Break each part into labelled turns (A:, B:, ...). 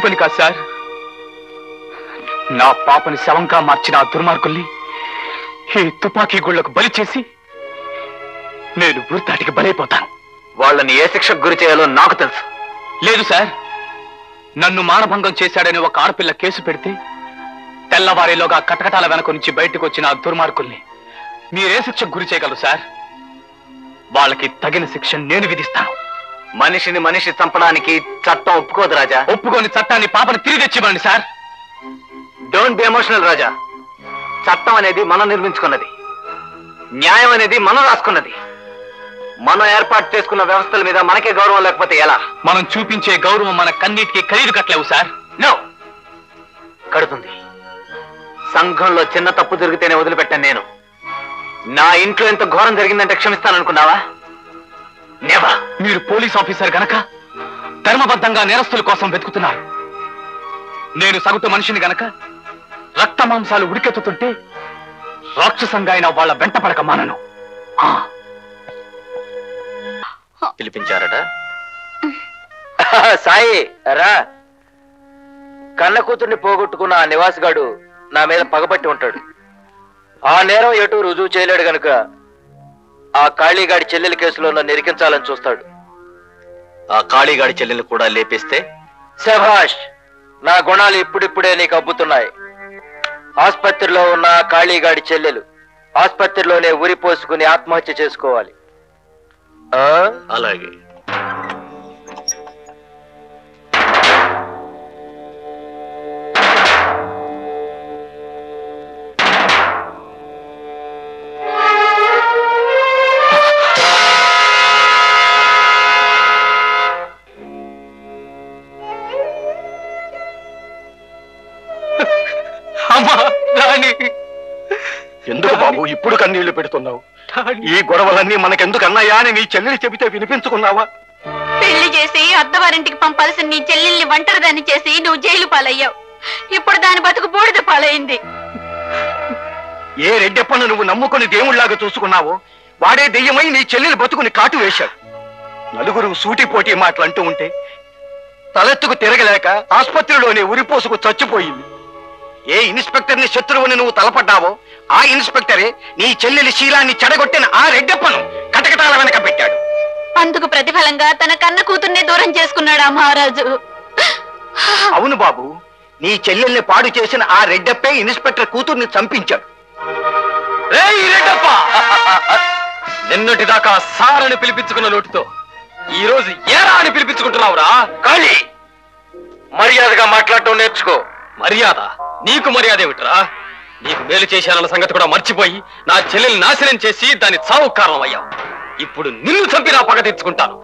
A: పని కాదు సార్. నా పాపని శవంగా మార్చిన ఆ దుర్మార్గుల్ని ఈ తుపాకీ గుళ్లకు బలి చేసి నేను గుర్తాటికి బలైపోతాను.
B: వాళ్ళని ఏ శిక్షకు గురి చేయాలో నాకు తెలుసు.
A: లేదు సార్, నన్ను మానభంగం చేశాడని ఒక ఆడపిల్ల కేసు పెడితే తెల్లవారిలోగా కటకటాల వెనక నుంచి బయటకు వచ్చిన ఆ దుర్మార్గుల్ని మీరే శిక్షకు గురి చేయగలరు సార్? వాళ్ళకి తగిన శిక్ష నేను విధిస్తాను.
B: మనిషిని మనిషి చంపడానికి చట్టం ఒప్పుకోదు రాజా.
A: ఒప్పుకోని చట్టాన్ని పాపని తిరిగి తెచ్చివ్వండి సార్.
B: డోంట్ బి ఎమోషనల్ రాజా. చట్టం అనేది మనం నిర్మించుకున్నది, న్యాయం అనేది మనం రాసుకున్నది. మనం ఏర్పాటు చేసుకున్న వ్యవస్థల మీద మనకే గౌరవం లేకపోతే ఎలా?
A: మనం చూపించే గౌరవం మన కన్నీటికి ఖరీదు కట్టలేవు సార్.
B: నో, కడుతుంది. సంఘంలో చిన్న తప్పు జరిగితేనే వదిలిపెట్టాను నేను. నా ఇంట్లో ఎంత ఘోరం జరిగిందంటే క్షమిస్తాననుకున్నావా? నెవర్.
A: మీరు పోలీస్ ఆఫీసర్ గనక ధర్మబద్ధంగా నేరస్తుల కోసం వెతుకుతున్నారు. నేను సగటు మనిషిని గనక రక్త మాంసాలు ఉడికెత్తుతుంటే రాక్షసంగా అయిన వాళ్ళ వెంట పడక మానను.
B: పిలిపించారట. సాయి రా. కన్న కూతుర్ని పోగొట్టుకున్న ఆ నివాసగాడు నా మీద పగబట్టి ఉంటాడు. ఆ నేరం ఎటు రుజువు చేయలేడు గనుక ఆ కాళీగాడి చెల్లెల కేసులో నన్ను ఇరికించాలని చూస్తాడు. ఆ కాళీగాడి చెల్లెలు కూడా లేపిస్తే శభాష్, నా గుణాలు ఇప్పుడిప్పుడే నీకు అబ్బుతున్నాయి. ఆసుపత్రిలో ఉన్న కాళీగాడి చెల్లెలు ఆసుపత్రిలోనే ఉరి పోసుకుని ఆత్మహత్య చేసుకోవాలి. అలాగే.
A: ఎందుకు బాబు ఇప్పుడు కన్నీళ్లు పెడుతున్నావు? ఈ గొడవలన్నీ మనకెందుకు అన్నాయా అని నీ చెల్లెలు చెబితే వినిపించుకున్నావా?
C: పెళ్లి చేసి అత్తవారింటికి పంపాల్సిన నీ చెల్లెల్ని ఒంటరిదాన్ని చేసి నువ్వు జైలు పాలయ్యావు. ఇప్పుడు దాని బతుకు బూడిద పాలైంది.
A: ఏ రెడ్డెప్పను నువ్వు నమ్ముకుని దేవుళ్లాగా చూసుకున్నావో వాడే దెయ్యమై నీ చెల్లెలు బతుకుని కాటు వేశాడు. నలుగురు సూటిపోటీ మాటలు అంటూ ఉంటే తలెత్తుకు తిరగలేక ఆసుపత్రిలోనే ఉరిపోసుకు చచ్చిపోయింది. ఏ ఇన్స్పెక్టర్ని శత్రువుని నువ్వు తలపడ్డావో ఆ ఇన్స్పెక్టరే నీ చెల్లెలి శీలాన్ని చెడగొట్టిన ఆ రెడ్డప్పను కటకటాల వెనక పెట్టాడు.
C: అందుకు ప్రతిఫలంగా తన కన్న కూతుర్నే దూరం చేసుకున్నాడు ఆ మహారాజు.
A: అవును బాబు, నీ చెల్లెల్ని పాడు చేసిన ఆ రెడ్డప్పే ఇన్స్పెక్టర్ కూతుర్ని చంపించాడు. నిన్నటిదాకా సారని పిలిపించుకున్న లోటుతో ఈ రోజు ఏరా అని పిలిపించుకుంటున్నావురా?
B: కాళీ, మర్యాదగా మాట్లాడటం నేర్చుకో.
A: మర్యాద? నీకు మర్యాద ఏమిట్రా? నీకు మేలు చేశానన్న సంగతి కూడా మర్చిపోయి నా చెల్లెల్ని నాశనం చేసి దాని చావు కారణం అయ్యావు. ఇప్పుడు నిన్ను చంపి నా పగ తెచ్చుకుంటాను.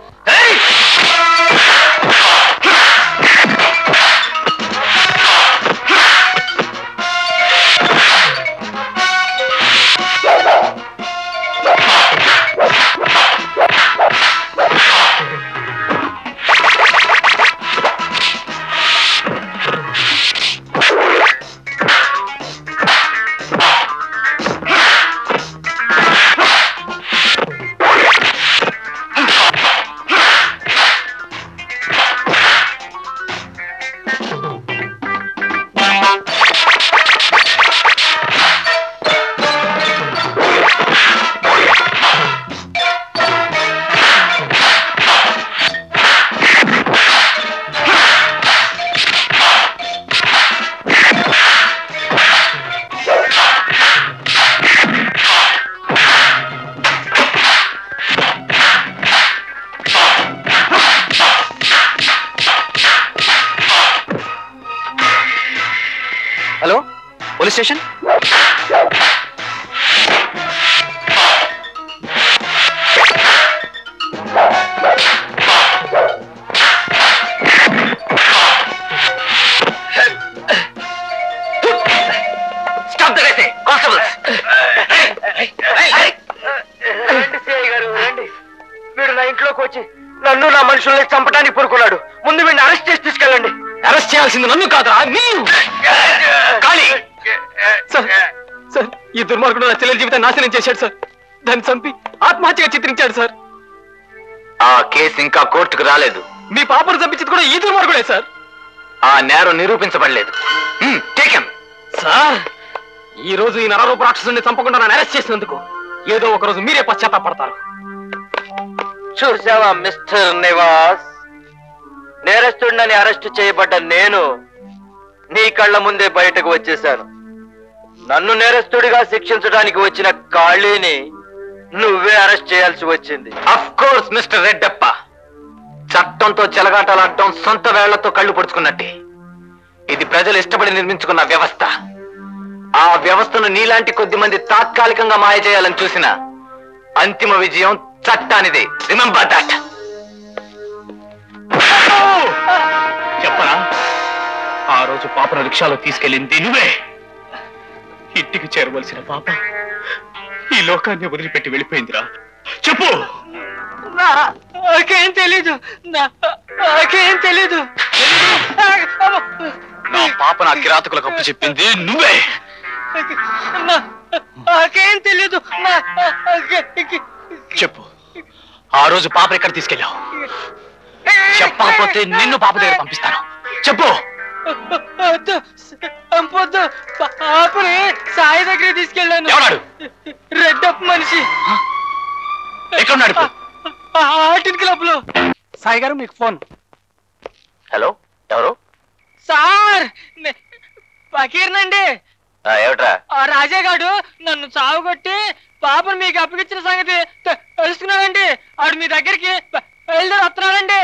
B: Hello, police station. వీడు నా ఇంట్లోకి వచ్చి నన్ను నా మనుషుల్ని చంపడానికి పూనుకున్నాడు. ముందు వీడిని అరెస్ట్ చేసి తీసుకెళ్ళండి.
A: అరెస్ట్ చేయాల్సింది నన్ను కాదురా, నిన్ను. కాళీ, సార్ సార్, ఈ దుర్మార్గుడు నా చెల్లెల జీవితం నాశనం చేశాడు సార్. దాన్ని చంపి ఆత్మహత్యగా చిత్రించాడు సార్.
B: ఆ కేసు ఇంకా కోర్టుకు రాలేదు.
A: మీ పాపను చంపించింది కూడా ఈ దుర్మార్గుడే సార్.
B: ఆ నేరం నిరూపించబడలేదు.
D: సార్, ఈ రోజు ఈ నరరూప రాక్షసుని చంపకుండా నన్ను అరెస్ట్ చేసినందుకు ఏదో ఒక రోజు మీరే పశ్చాత్తాపడతారు.
B: చూసావా మిస్టర్ నివాస్, నేరస్తుడిని అరెస్ట్ చేయబడ్డ నేను నీ కళ్ళ ముందే బయటకు వచ్చేశాను. నన్ను నేరస్తుడిగా శిక్షించడానికి వచ్చిన కాళీని నువ్వే అరెస్ట్ చేయాల్సి వచ్చింది.
D: అఫ్ కోర్స్ మిస్టర్ రెడ్డప్ప, చట్టంతో చెలగాటాలాడటం సొంత వేళ్లతో కళ్ళు పొడుచుకున్నట్టే. ఇది ప్రజలు ఇష్టపడి నిర్మించుకున్న వ్యవస్థ. ఆ వ్యవస్థను నీలాంటి కొద్ది మంది తాత్కాలికంగా మాయ చేయాలని చూసిన అంతిమ విజయం చట్టానిదే. Remember that. చెప్పరా, ఆ రోజు పాపను రిక్షాలో తీసుకెళ్ళింది నువ్వే. ఇంటికి చేరవలసిన పాప ఈ లోకాన్ని వదిలిపెట్టి వెళ్ళిపోయిందిరా. చెప్పు.
E: నాకేం తెలీదు, నాకేం తెలీదు.
D: నా పాప నా కిరాతకులకు అప్పు చెప్పింది నువ్వే.
E: నాకేం తెలీదు.
D: చెప్పు, ఆ రోజు పాప ఎక్కడ తీసుకెళ్ళావు? చెప్పకపోతే నిన్ను పాప దగ్గర పంపిస్తాను. చెప్పు.
E: చంపొద్దు, పాపని సాయి దగ్గర తీసుకెళ్ళాను.
D: ఎవడాడు?
E: రెడ్డప్ప మనిషి.
D: ఎక్కడున్నాడు?
E: ఆర్టిన్ క్లబ్ లో. సాయి గారు, మీకు ఫోన్.
B: హలో, ఎవరు?
E: సార్, ఫకీర్నండి.
B: ఏమిట్రా?
E: ఆ రాజాగాడు నన్ను చావుకొట్టి పాపను మీకు అప్పగించిన సంగతి తెలుసుకున్నాడండి. ఆడు మీ దగ్గరికి బయలుదేరి వస్తున్నాడండి.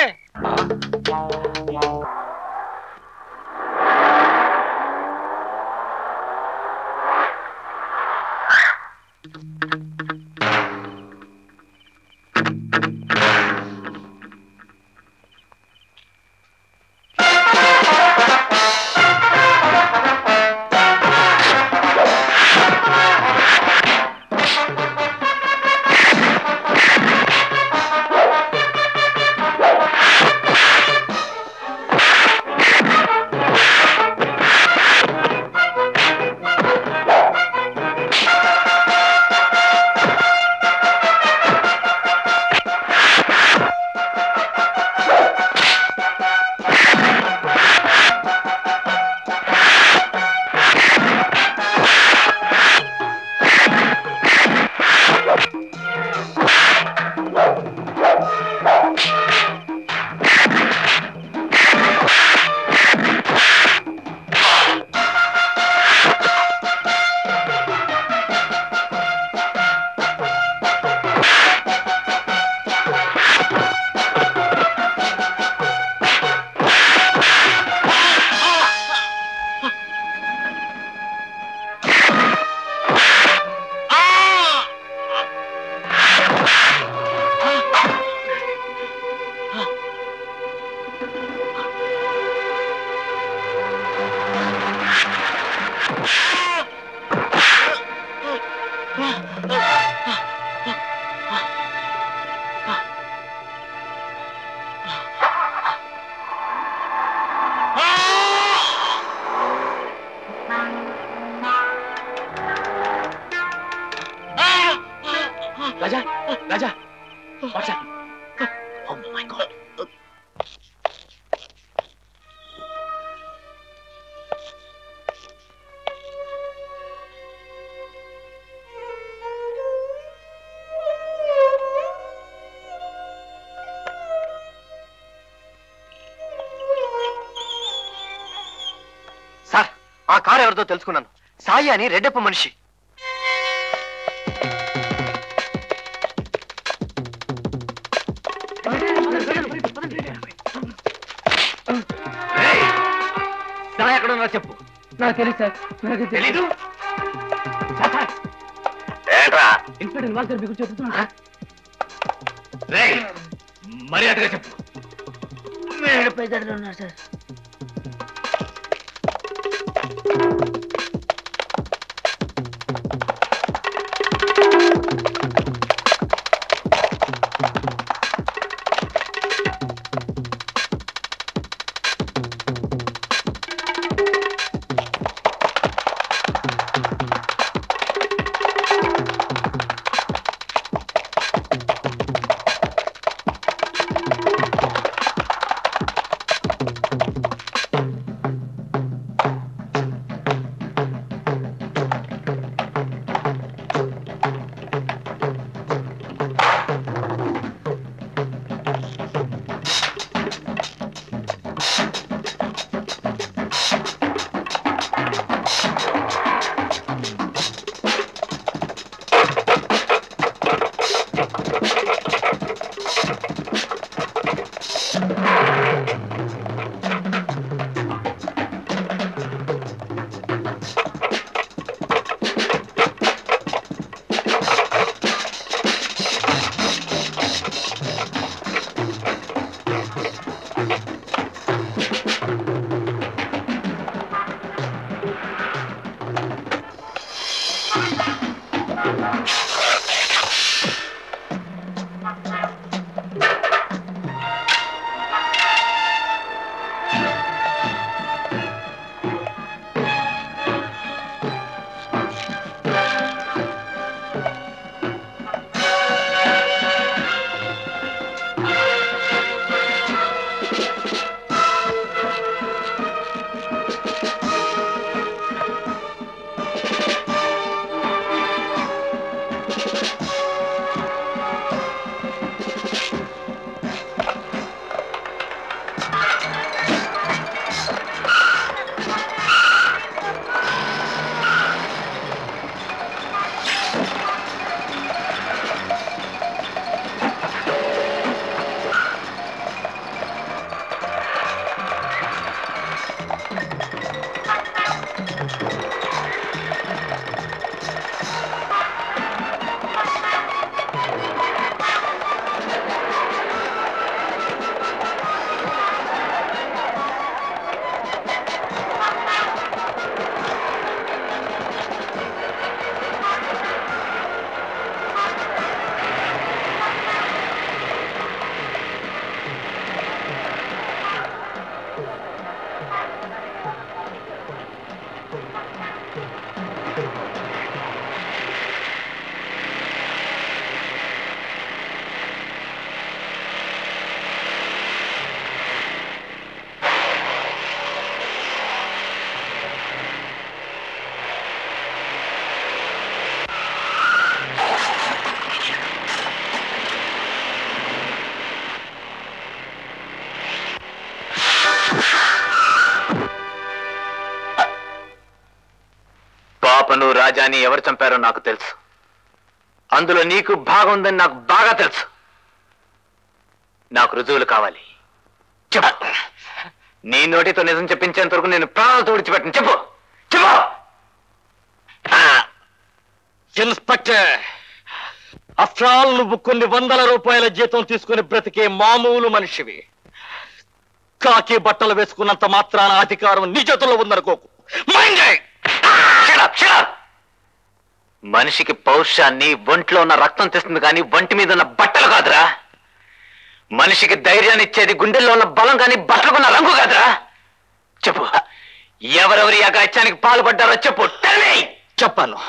D: Raja, Raja, what's happening? Oh my God.
A: Sir, ఆ కారు ఎవరిదో తెలుసుకున్నాను. సాయి అని రెడ్డప్ప మనిషి.
D: ఎక్కడున్నా చెప్పు.
E: నాకు తెలుసు సార్, నాకు
D: తెలీదు.
B: ఏంట్రా?
E: ఇన్స్పెక్టర్ నివాస్ గారు మీకు చెప్తున్నా.
D: మర్యాదగా చెప్పు.
E: ఉన్నారు సార్.
D: పాపను రాజాని ఎవరు చంపారో నాకు తెలుసు. అందులో నీకు భాగం ఉందని నాకు బాగా తెలుసు. నాకు రుజువులు కావాలి. చెప్పు. నీ నోటితో నిజం చెప్పించేంత వరకు నేను ప్రాణాలతో విడిచిపెట్టను. చెప్పు చెప్పు.
A: ఇన్స్పెక్టర్, ఆఫ్టర్ ఆల్ నువ్వు కొన్ని వందల రూపాయల జీతం తీసుకుని బ్రతికే మామూలు మనిషివి. కాకి బట్టలు వేసుకున్నంత మాత్రాన అధికారం నీ చేతుల్లో ఉందనుకోకు.
D: మనిషికి పౌరుషాన్ని ఒంట్లో ఉన్న రక్తం తెస్తుంది కానీ ఒంటి మీద ఉన్న బట్టలు కాదురా. మనిషికి ధైర్యాన్ని ఇచ్చేది గుండెల్లో ఉన్న బలం కానీ బట్టలుకున్న రంగు కాదురా. చెప్పు, ఎవరెవరి అగాత్యానికి పాల్పడ్డారో చెప్పు.
A: చెప్పాను.